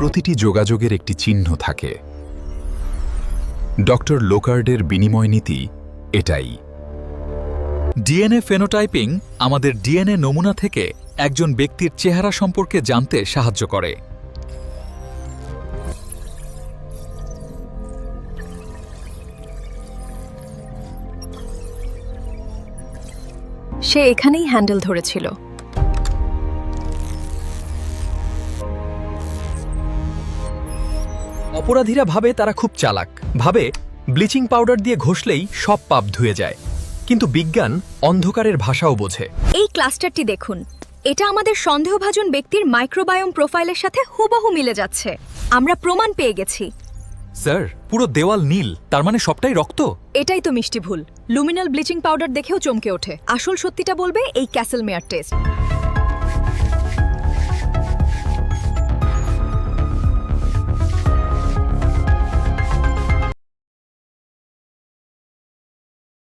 প্রতিটি যোগাযোগের একটি চিহ্ন থাকে। ডক্টর লোকার্ডের বিনিময় নীতি এটাই। ডিএনএ ফেনোটাইপিং আমাদের ডিএনএ নমুনা থেকে একজন ব্যক্তির চেহারা সম্পর্কে জানতে সাহায্য করে। সে এখানেই হ্যান্ডেল ধরেছিল। অপরাধীরা ভাবে তারা খুব চালাক, ভাবে ব্লিচিং পাউডার দিয়ে ঘষলেই সব পাপ ধুয়ে যায়। কিন্তু বিজ্ঞান অন্ধকারের ভাষাও বোঝে। এই ক্লাস্টারটি দেখুন, এটা আমাদের সন্দেহভাজন ব্যক্তির মাইক্রোবায়োম প্রোফাইলের সাথে হুবহু মিলে যাচ্ছে। আমরা প্রমাণ পেয়ে গেছি। স্যার, পুরো দেওয়াল নীল, তার মানে সবটাই রক্ত? এটাই তো মিষ্টি ভুল। লুমিনাল ব্লিচিং পাউডার দেখেও চমকে ওঠে। আসল সত্যিটা বলবে এই ক্যাসেলমেয়ার টেস্ট।